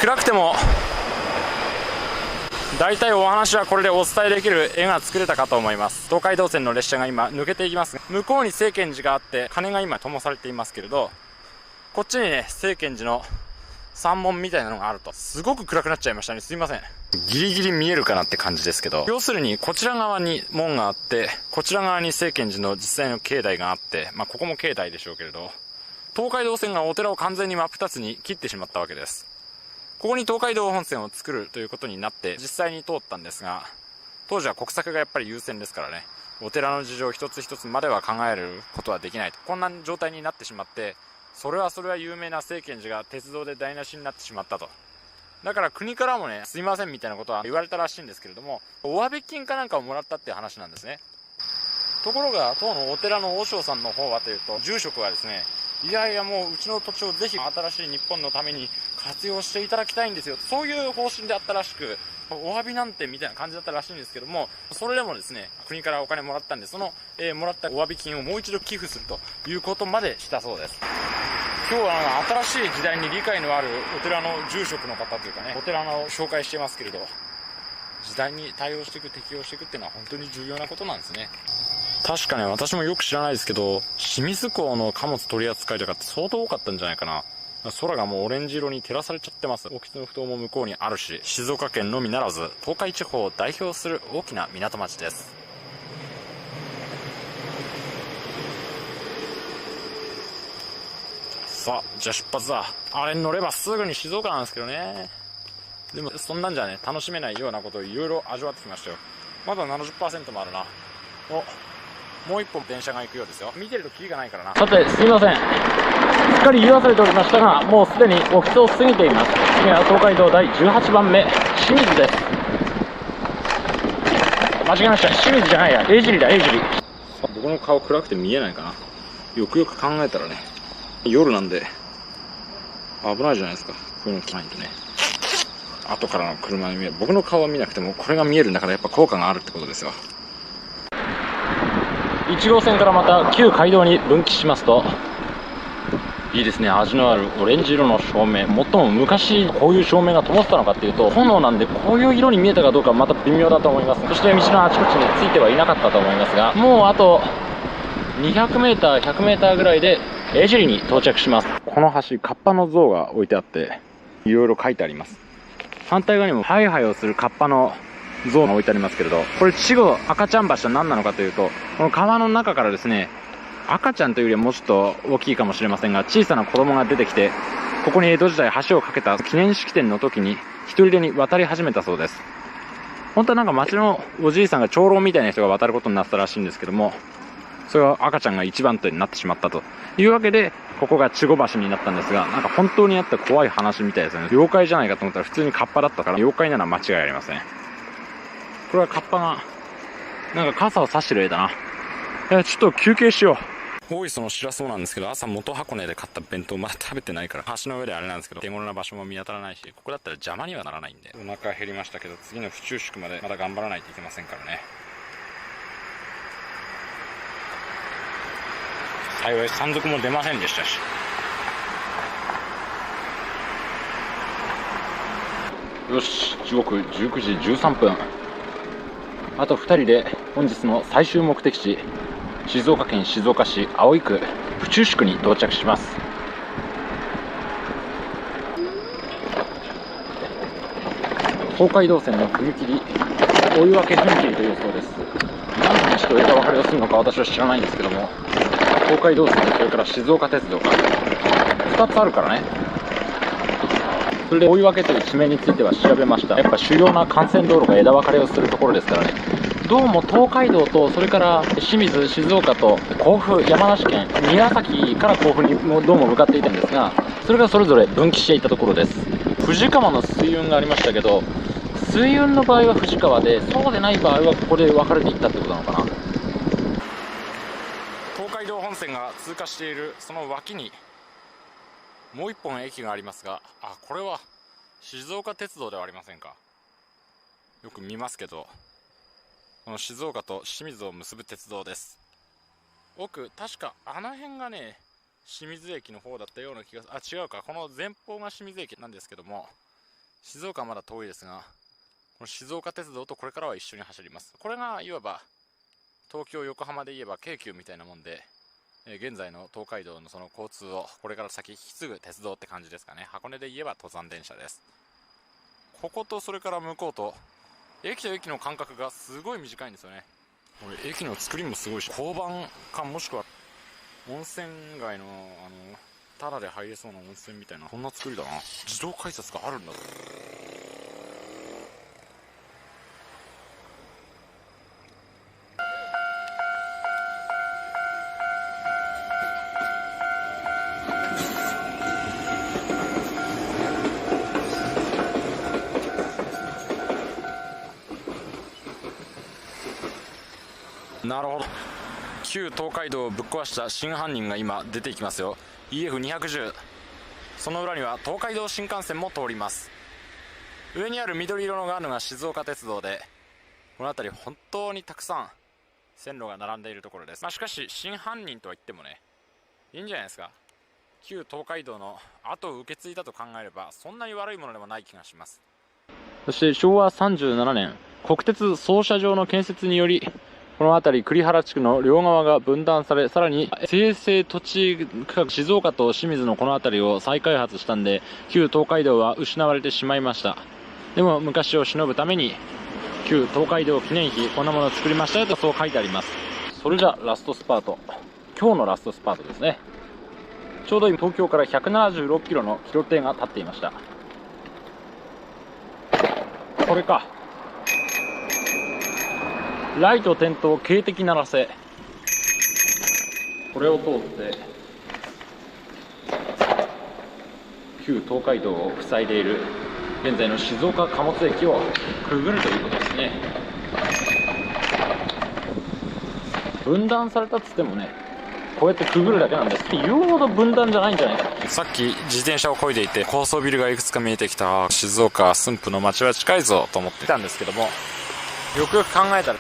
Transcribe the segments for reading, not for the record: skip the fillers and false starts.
暗くても大体お話はこれでお伝えできる絵が作れたかと思います。東海道線の列車が今抜けていきます。向こうに清見寺があって鐘が今灯されていますけれど、こっちにね清見寺の山門みたいなのがあると、すごく暗くなっちゃいましたね。すいません。ギリギリ見えるかなって感じですけど、要するにこちら側に門があって、こちら側に清見寺の実際の境内があって、ここも境内でしょうけれど、東海道線がお寺を完全に真っ二つに切ってしまったわけです。ここに東海道本線を作るということになって実際に通ったんですが、当時は国策がやっぱり優先ですからね、お寺の事情一つ一つまでは考えることはできないと、こんな状態になってしまって、それは有名な清見寺が鉄道で台無しになってしまったと。だから国からもね、すいませんみたいなことは言われたらしいんですけれども、お詫び金かなんかをもらったっていう話なんですね。ところが当のお寺の和尚さんの方はというと、住職はですね、いやいやもううちの土地をぜひ新しい日本のために活用していただきたいんですよ、そういう方針であったらしく、お詫びなんてみたいな感じだったらしいんですけども、それでもですね、国からお金もらったんで、その、もらったお詫び金をもう一度寄付するということまでしたそうです。今日は新しい時代に理解のあるお寺の住職の方というかね、お寺の紹介していますけれど、時代に対応していく、適応していくっていうのは本当に重要なことなんですね。確かね、私もよく知らないですけど、清水港の貨物取り扱いとかって相当多かったんじゃないかな。空がもうオレンジ色に照らされちゃってます。興津のふ頭も向こうにあるし、静岡県のみならず東海地方を代表する大きな港町です。さあ、じゃあ出発だ。あれに乗ればすぐに静岡なんですけどね。でもそんなんじゃね、楽しめないようなことをいろいろ味わってきましたよ。まだ 70% もあるな。もう一本電車が行くようですよ。見てるとキリがないからな。さて、すいません。すっかり言い忘れておりましたが、もうすでに興津を過ぎています。次は東海道第18番目、清水です。間違えました。清水じゃないや。江尻だ、江尻。僕の顔暗くて見えないかな。よくよく考えたらね、夜なんで危ないじゃないですか。こういうの着ないとね。後からの車に見える。僕の顔は見なくてもこれが見えるんだから、やっぱ効果があるってことですよ。1号線からまた旧街道に分岐しますと、いいですね。味のあるオレンジ色の照明。もっとも昔こういう照明が灯ってたのかっていうと、炎なんでこういう色に見えたかどうかはまた微妙だと思います。そして道のあちこちについてはいなかったと思いますが、もうあと 200m、100m ぐらいで江尻に到着します。この橋、カッパの像が置いてあっていろいろ書いてあります。反対側にもハイハイをするカッパの像が置いてありますけれど、これ稚児赤ちゃん橋は何なのかというと、この川の中からですね、赤ちゃんというよりはもうちょっと大きいかもしれませんが、小さな子供が出てきて、ここに江戸時代橋を架けた記念式典の時に一人でに渡り始めたそうです。本当はなんか町のおじいさんが長老みたいな人が渡ることになったらしいんですけども、それは赤ちゃんが一番手になってしまったというわけで、ここが稚児橋になったんですが、なんか本当にあった怖い話みたいですよね。妖怪じゃないかと思ったら普通にカッパだったから、妖怪なら間違いありません。これはカッパがなんか傘を差してる絵だな。ちょっと休憩しよう。大磯の知らそうなんですけど、朝元箱根で買った弁当まだ食べてないから、橋の上であれなんですけど、手頃な場所も見当たらないし、ここだったら邪魔にはならないんで、お腹減りましたけど、次の府中宿までまだ頑張らないといけませんからね。幸い山賊も出ませんでしたし。よし、時刻19時13分。あと2人で本日の最終目的地、静岡県静岡市葵区府中宿に到着します。東海道線の踏切、追分踏切というそうです。何の道と枝分かれをするのか私は知らないんですけども、東海道線とそれから静岡鉄道が2つあるからね。それで追分という地名については調べました。やっぱ主要な幹線道路が枝分かれをするところですからね。どうも東海道と、それから清水、静岡と甲府、山梨県、宮崎から甲府にもどうも向かっていたんですが、それがそれぞれ分岐していたところです。富士川の水運がありましたけど、水運の場合は富士川で、そうでない場合はここで分かれていったってことなのかな。東海道本線が通過しているその脇にもう一本駅がありますが、これは静岡鉄道ではありませんか。よく見ますけど、この静岡と清水を結ぶ鉄道です。奥、確かあの辺がね、清水駅の方だったような気が違うか。この前方が清水駅なんですけども、静岡はまだ遠いですが、この静岡鉄道とこれからは一緒に走ります。これがいわば東京横浜で言えば京急みたいなもんで、現在の東海道のその交通をこれから先引き継ぐ鉄道って感じですかね。箱根で言えば登山電車です。こことそれから向こうと駅と駅の間隔がすごい短いんですよね。これ駅の作りもすごいし、交番かもしくは温泉街のタダで入れそうな温泉みたいな、そんな作りだな。自動改札があるんだぞ。なるほど。旧東海道をぶっ壊した真犯人が今出ていきますよ。 EF210、 その裏には東海道新幹線も通ります。上にある緑色のがあるのが静岡鉄道で、この辺り本当にたくさん線路が並んでいるところです。しかし真犯人とは言ってもね、いいんじゃないですか。旧東海道の後を受け継いだと考えればそんなに悪いものでもない気がします。そして昭和37年、国鉄操車場の建設によりこの辺り栗原地区の両側が分断され、さらに生成土地区画静岡と清水のこの辺りを再開発したんで、旧東海道は失われてしまいました。でも昔を偲ぶために旧東海道記念碑こんなものを作りましたよとそう書いてあります。それじゃラストスパート、今日のラストスパートですね。ちょうど今東京から176キロのキロ定が立っていました。これか。ライト点灯警笛鳴らせ、これを通って旧東海道を塞いでいる現在の静岡貨物駅をくぐるということですね。分断されたっつってもね、こうやってくぐるだけなんです。言うほど分断じゃないんじゃないか。さっき自転車を漕いでいて高層ビルがいくつか見えてきた、静岡駿府の街は近いぞと思ってたんですけども、よくよく考えたら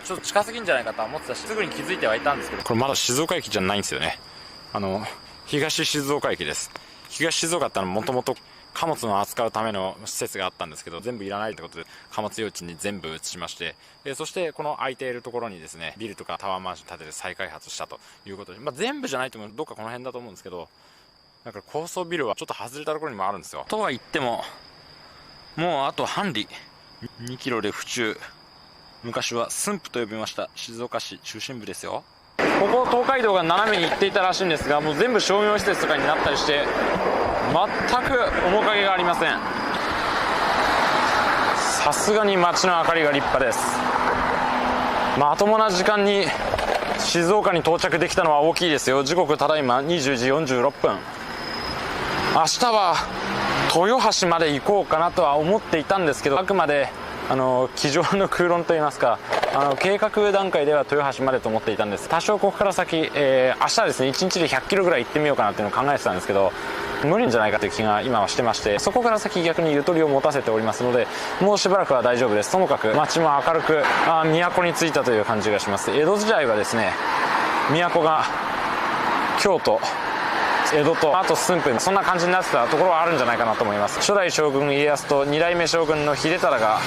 ちょっと近すぎんじゃないかとは思ってたし、すぐに気づいてはいたんですけど、これまだ静岡駅じゃないんですよね。東静岡駅です。東静岡ってもともと貨物の扱うための施設があったんですけど、全部いらないってことで貨物用地に全部移しまして、そしてこの空いているところにですね、ビルとかタワーマンション建てて再開発したということで、全部じゃないと思う、どっかこの辺だと思うんですけど、だから高層ビルはちょっと外れたところにもあるんですよ。とは言ってももうあと半里、2キロで府中、昔は駿府と呼びました静岡市中心部ですよ。ここ東海道が斜めに行っていたらしいんですが、もう全部商業施設とかになったりして全く面影がありません。さすがに街の明かりが立派です。まともな時間に静岡に到着できたのは大きいですよ。時刻ただいま20時46分。明日は豊橋まで行こうかなとは思っていたんですけど、あくまで机上の空論といいますか、計画段階では豊橋までと思っていたんです。多少ここから先、明日ですね、1日で100キロぐらい行ってみようかなっていうのを考えてたんですけど、無理んじゃないかという気が今はしてまして、そこから先逆にゆとりを持たせておりますので、もうしばらくは大丈夫です。ともかく街も明るく、都に着いたという感じがします。江戸時代はですね、都が京都、江戸とあと駿府、そんな感じになってたところはあるんじゃないかなと思います。初代将軍家康と2代目将軍の秀忠が、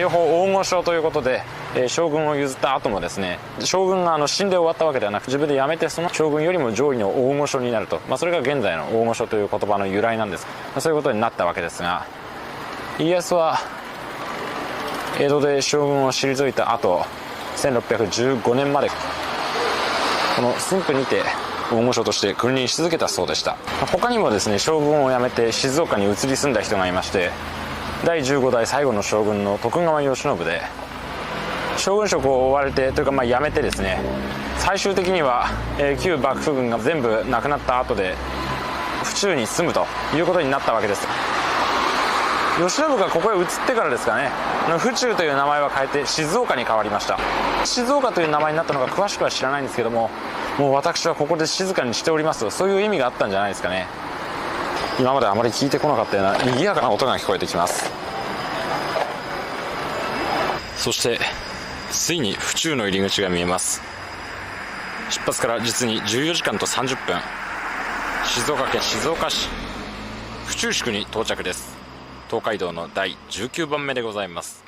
両方大御所ということで、将軍を譲った後もですね、将軍が死んで終わったわけではなく、自分で辞めてその将軍よりも上位の大御所になると、それが現在の大御所という言葉の由来なんです。そういうことになったわけですが、家康は江戸で将軍を退いた後、1615年までこの駿府にて大御所として君臨し続けたそうでした。他にもですね、将軍を辞めて静岡に移り住んだ人がいまして、第15代最後の将軍の徳川慶喜で、将軍職を追われてというか辞めてですね、最終的には、旧幕府軍が全部なくなった後で府中に住むということになったわけです。慶喜がここへ移ってからですかね、府中という名前は変えて静岡に変わりました。静岡という名前になったのか詳しくは知らないんですけども、もう私はここで静かにしておりますと、そういう意味があったんじゃないですかね。今まであまり聞いてこなかったような賑やかな音が聞こえてきます。そしてついに府中の入り口が見えます。出発から実に14時間と30分、静岡県静岡市府中宿に到着です。東海道の第19番目でございます。